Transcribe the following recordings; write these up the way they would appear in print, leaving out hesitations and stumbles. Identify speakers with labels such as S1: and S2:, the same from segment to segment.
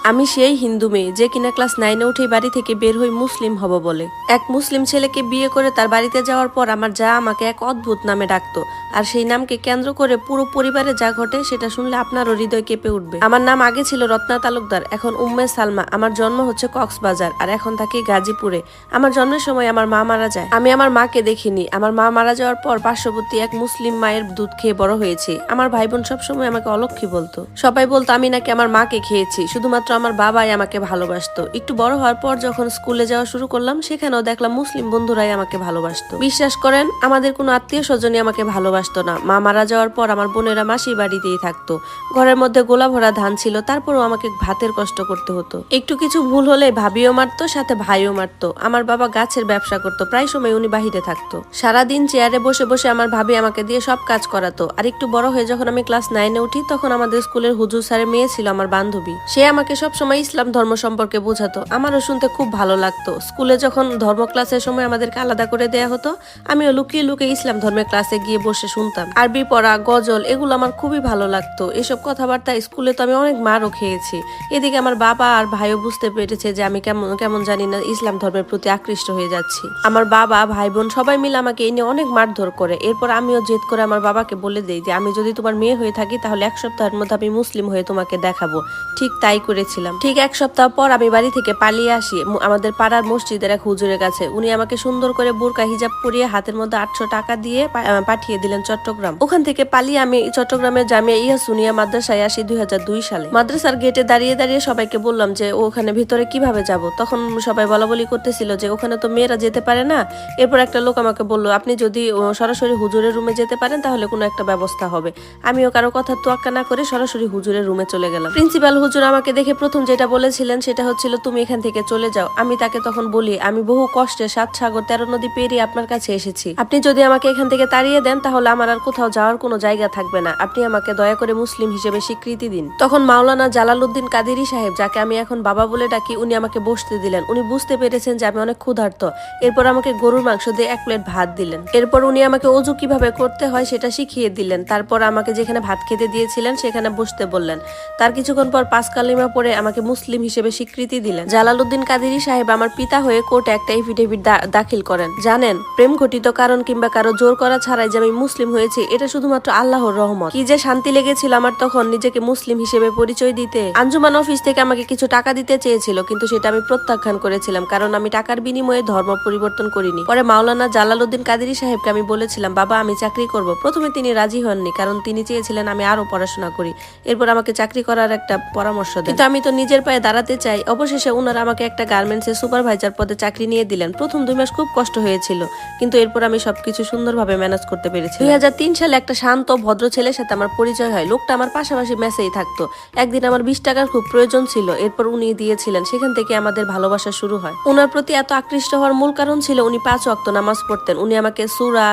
S1: আমি সেই হিন্দু মেয়ে যে কিনা ক্লাস 9-এ উঠেই বাড়ি থেকে বের হই মুসলিম হব বলে। এক মুসলিম ছেলেকে বিয়ে করে তার বাড়িতে যাওয়ার পর আমার যা আমাকে এক অদ্ভুত নামে ডাকতো, আর সেই নামকে কেন্দ্র করে পুরো পরিবারে যা ঘটে সেটা শুনলে আপনারও হৃদয় কেঁপে উঠবে। আমার নাম আগে ছিল রত্না তালুকদার, এখন উম্মে সালমা। আমার জন্ম হচ্ছে কক্সবাজার আর এখন থাকি গাজীপুরে। আমার জন্মের সময় আমার মা মারা যায়। আমি আমার মাকে দেখিনি। আমার মা মারা যাওয়ার পর পার্শ্ববর্তী এক মুসলিম মায়ের দুধ খেয়ে বড় হয়েছি। আমার ভাই বোন সবসময় আমাকে অলক্ষী বলতো। সবাই বলতো আমি নাকি আমার মাকে খেয়েছি, শুধুমাত্র আমার বাবাই আমাকে ভালোবাসতো। একটু বড় হওয়ার পর যখন স্কুলে যাওয়া শুরু করলাম, সেখানেও দেখলাম মুসলিম বন্ধুরাই আমাকে ভালোবাসতো। বিশ্বাস করেন, আমাদের কোনো আত্মীয় স্বজনই আমাকে ভালোবাসতো না। মা মারা যাওয়ার পর আমার বোনেরা মাসির বাড়িতেই থাকতো। ঘরের মধ্যে গোলা ভরা ধান ছিল, তারপরেও আমাকে ভাতের কষ্ট করতে হতো। একটু কিছু ভুল হলে ভাবিও মারতো, সাথে ভাইও মারতো। আমার বাবা গাছের ব্যবসা করতো, প্রায় সময় উনি বাহিরে থাকতো। সারাদিন চেয়ারে বসে বসে আমার ভাবি আমাকে দিয়ে সব কাজ করাতো। আর একটু বড় হয়ে যখন আমি ক্লাস 9-এ উঠি, তখন আমাদের স্কুলের হুজুর স্যারের মেয়ে ছিল আমার বান্ধবী। সে আমাকে সবসময় ইসলাম ধর্ম সম্পর্কে বোঝাতো। আমারও শুনতে খুব ভালো লাগতো। স্কুলে যখন ধর্ম ক্লাসের সময় আমাদেরকে আলাদা করে দেয়া হতো, আমিও লুকিয়ে লুকিয়ে ইসলাম ধর্মের ক্লাসে গিয়ে বসে শুনতাম। আরবি পড়া, গজল, এগুলো আমার খুবই ভালো লাগতো। এসব কথাবার্তা স্কুলে তো আমি অনেক মারও খেয়েছি। এদিকে আমার বাবা আর ভাইও বুঝতে পেরেছে যে আমি কেমন কেমন জানি না ইসলাম ধর্মের প্রতি আকৃষ্ট হয়ে যাচ্ছি। আমার বাবা, ভাই বোন সবাই মিলে আমাকে এই নিয়ে অনেক মারধর করে। এরপর আমিও জেদ করে আমার বাবাকে বলে দেই যে আমি যদি তোমার মেয়ে হয়ে থাকি তাহলে 1 সপ্তাহের মধ্যে আমি মুসলিম হয়ে তোমাকে দেখাবো। ঠিক তাই করেছিলাম। ঠিক 1 সপ্তাহ পর আমি বাড়ি থেকে পালিয়ে আসি আমাদের পাড়ার মসজিদের এক হুজুরের কাছে। উনি আমাকে সুন্দর করে বোরকা হিজাব পরিয়ে হাতের মধ্যে 800 টাকা দিয়ে পাঠিয়ে দিলেন চট্টগ্রাম। ওখান থেকে পালিয়ে আমি চট্টগ্রামের জামিয়া ইয়াসুনিয়া মাদ্রাসায় আসি 2002 সালে। মাদ্রাসার গেটে দাঁড়িয়ে দাঁড়িয়ে সবাইকে বললাম যে ওখানে ভিতরে কিভাবে যাব। তখন সবাই বলাবলি করতেছিল যে ওখানে তো মেয়েরা যেতে পারে না। এরপর একটা লোক আমাকে বলল, আপনি যদি সরাসরি হুজুরের রুমে যেতে পারেন তাহলে কোনো একটা ব্যবস্থা হবে। আমিও কারো কথা তোয়াক্কা না করে সরাসরি হুজুরের রুমে চলে গেলাম। প্রিন্সিপাল হুজুর আমাকে দেখে প্রথম যেটা বলেছিলেন সেটা হচ্ছিল, তুমি এখান থেকে চলে যাও। আমি তাকে তখন বলি, আমি বহু কষ্টে 7 সাগর 13 নদী পেরিয়ে আপনার কাছে এসেছি। আপনি যদি আমাকে এখান থেকে তাড়িয়ে দেন তাহলে আমার আর কোথাও যাওয়ার কোনো জায়গা থাকবে না। আপনি আমাকে দয়া করে মুসলিম হিসেবে স্বীকৃতি দিন। তখন মাওলানা জালালউদ্দিন কাদেরী সাহেব, যাকে আমি এখন বাবা বলে ডাকি, উনি আমাকে বসতে দিলেন। উনি বুঝতে পেরেছেন যে আমি অনেক ক্ষুধার্ত। এরপর আমাকে গরুর মাংস দিয়ে 1 প্লেট ভাত দিলেন। এরপর উনি আমাকে অজু কিভাবে করতে হয় সেটা শিখিয়ে দিলেন। তারপর আমাকে যেখানে ভাত খেতে দিয়েছিলেন সেখানে বসতে বললেন। তার কিছুক্ষণ পর 5 কালিমা পড়ে আমাকে মুসলিম হিসেবে স্বীকৃতি দিলেন। জালালউদ্দিন কাদেরী সাহেব আমার পিতা হয়ে কোর্টে একটা এফিডেভিট দাখিল করেন। জানেন, প্রেম ঘটিত কারণ কিংবা কারো জোর করা ছাড়াই যে আমি মুসলিম হয়েছি, এটা শুধুমাত্র আল্লাহর রহমত। কি যে শান্তি লেগেছিল আমার তখন নিজেকে মুসলিম হিসেবে পরিচয় দিতে। আঞ্জুমান অফিস থেকে আমাকে কিছু টাকা দিতে চেয়েছিল, কিন্তু সেটা আমি প্রত্যাখ্যান করেছিলাম, কারণ আমি টাকার বিনিময়ে ধর্ম পরিবর্তন করিনি। পরে মাওলানা জালালউদ্দিন কাদেরী সাহেবকে আমি বলেছিলাম, বাবা আমি চাকরি করব। প্রথমে তিনি রাজি হননি, কারণ তিনি চেয়েছিলেন আমি আরো পড়াশোনা করি। এরপর আমাকে চাকরি করার একটা পরামর্শ দেন, কিন্তু আমি তো নিজের পায়ে দাঁড়াতে চাই। অবশেষে ওনারা আমাকে একটা গার্মেন্টসে সুপারভাইজার পদে চাকরি নিয়ে দিলেন। প্রথম 2 মাস খুব কষ্ট হয়েছিল, কিন্তু এরপর আমি সবকিছু সুন্দরভাবে ম্যানেজ করতে পেরেছি। 2003 সালে একটা শান্ত ভদ্র ছেলের সাথে আমার পরিচয় হয়। লোকটা আমার পাশাপাশি মেসেই থাকতো। একদিন আমার 20 টাকার খুব প্রয়োজন ছিল, এরপর উনি দিয়েছিলেন। সেখান থেকে আমাদের ভালোবাসা শুরু হয়। ওনার প্রতি এত আকৃষ্ট হওয়ার মূল কারণ ছিল উনি 5 ওয়াক্ত নামাজ পড়তেন। উনি আমাকে সূরা,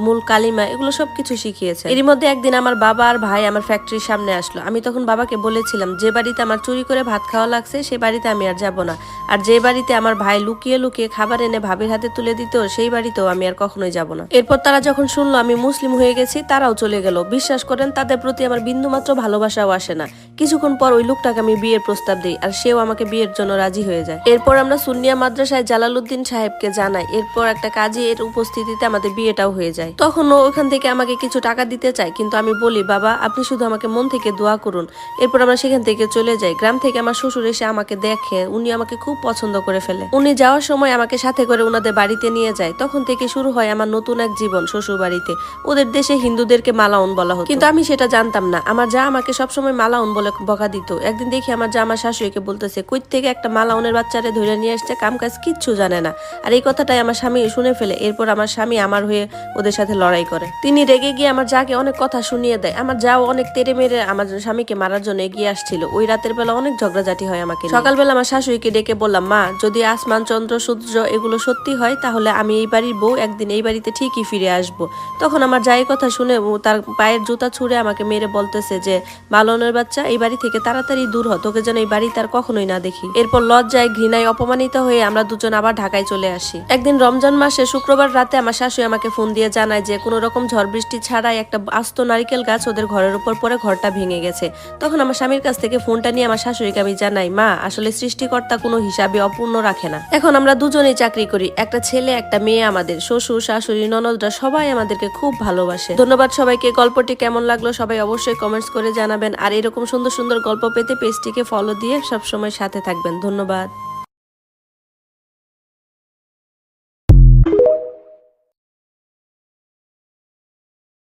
S1: মূল কালিমা এগুলো সবকিছু শিখিয়েছেন। এর মধ্যে একদিন আমার বাবা আর ভাই আমার ফ্যাক্টরির সামনে আসলো। আমি তখন বাবাকে বলেছিলাম, যে বাড়িতে আমার চুরি করে ভাত খাওয়া লাগছে সে বাড়িতে আমি আর যাব না। আর যে বাড়িতে আমার ভাই লুকিয়ে লুকিয়ে খাবার এনে ভাবির হাতে তুলে দিত, সেই বাড়িতেও আমি আর কখনোই যাব না। এরপর তারা যখন শুনলো আমি মুসলিম হয়ে গেছি, তারাও চলে গেল। বিশ্বাস করেন, তাদের প্রতি আমার বিন্দুমাত্র ভালোবাসাও আসে না। কিছুক্ষণ পর ওই লোকটাকে আমি বিয়ের প্রস্তাব দিই, আর সেও আমাকে বিয়ের জন্য রাজি হয়ে যায়। এরপর আমরা সুন্নিয়া মাদ্রাসায় জালালউদ্দিন সাহেবকে জানাই। এরপর একটা কাজী এর উপস্থিতিতে আমাদের বিয়েটাও হয়ে যায়। তখন ও ওখান থেকে আমাকে কিছু টাকা দিতে চায়, কিন্তু আমি বলি, বাবা আপনি শুধু আমাকে মন থেকে দোয়া করুন। এরপর আমরা সেখান থেকে চলে যাই। গ্রাম থেকে আমার শ্বশুর এসে আমাকে দেখে। উনি আমাকে খুব পছন্দ করে ফেলে। উনি যাওয়ার সময় আমাকে সাথে করে ওনাদের বাড়িতে নিয়ে যায়। তখন থেকে শুরু হয় আমার নতুন এক জীবন শ্বশুর বাড়িতে। ওদের দেশে হিন্দুদেরকে মালাউন বলা হতো, কিন্তু আমি সেটা জানতাম না। আমার যা আমাকে সবসময় মালাউন বলে বকা দিত। একদিন দেখি আমার যা আমার শাশুড়িকে বলতেছে, কই থেকে একটা মালাউনের বাচ্চারে ধরে নিয়ে আসছে, কাম কাজ কিচ্ছু জানে না। আর এই কথাটাই আমার স্বামী শুনে ফেলে। এরপর আমার স্বামী আমার হয়ে ওদের সাথে লড়াই করে। তিনি রেগে গিয়ে আমার যাকে অনেক কথা শুনিয়ে দেয়। আমার যাও অনেক তেড়ে মেরে আমার স্বামীকে মারার জন্য এগিয়ে আসছিল। ওই রাতের বেলা অনেক ঝগড়াঝাটি হয় আমাকে। সকালবেলা আমার শাশুড়িকে ডেকে বললাম, মা যদি আসমান চন্দ্র সূর্য এগুলো সত্যি হয় তাহলে আমি এই বাড়ির বউ একদিন এই বাড়িতে ঠিকই ফিরে আসব। তখন আমার যাই কথা শুনে তার পায়ের জুতা ছুঁড়ে আমাকে মেরে বলতেছে যে, মালনের বাচ্চা এই বাড়ি থেকে তাড়াতাড়ি দূর হ, তোকে যেন এই বাড়ি তার কখনোই না দেখি। এরপর লজ্জায় ঘৃণায় অপমানিত হয়ে আমরা দুজন আবার ঢাকায় চলে আসি। একদিন রমজান মাসে শুক্রবার রাতে আমার শাশুড়ি আমাকে ফোন দিয়ে জানায় যে কোনো রকম ঝড় বৃষ্টি ছাড়াই একটা আস্ত নারিকেল গাছ ওদের ঘরের উপর পরে ঘরটা ভেঙে গেছে। তখন আমার স্বামীর কাছ থেকে ফোনটা নিয়ে আমার শাশুড়িকে আমি জানাই, মা আসলে সৃষ্টিকর্তা কোনো হিসাবে অপূর্ণ রাখে না। এখন আমরা দুজনেই চাকরি করি, একটা ছেলে একটা মেয়ে, আমাদের শ্বশুর শাশুড়ি ননদরা সবাই আমাদেরকে খুব ভালোবাসে। ধন্যবাদ সবাইকে। গল্পটি কেমন লাগলো সবাই অবশ্যই কমেন্টস করে জানাবেন, আর এরকম সুন্দর সুন্দর গল্প পেতে পেজটিকে ফলো দিয়ে সবসময় সাথে থাকবেন। ধন্যবাদ।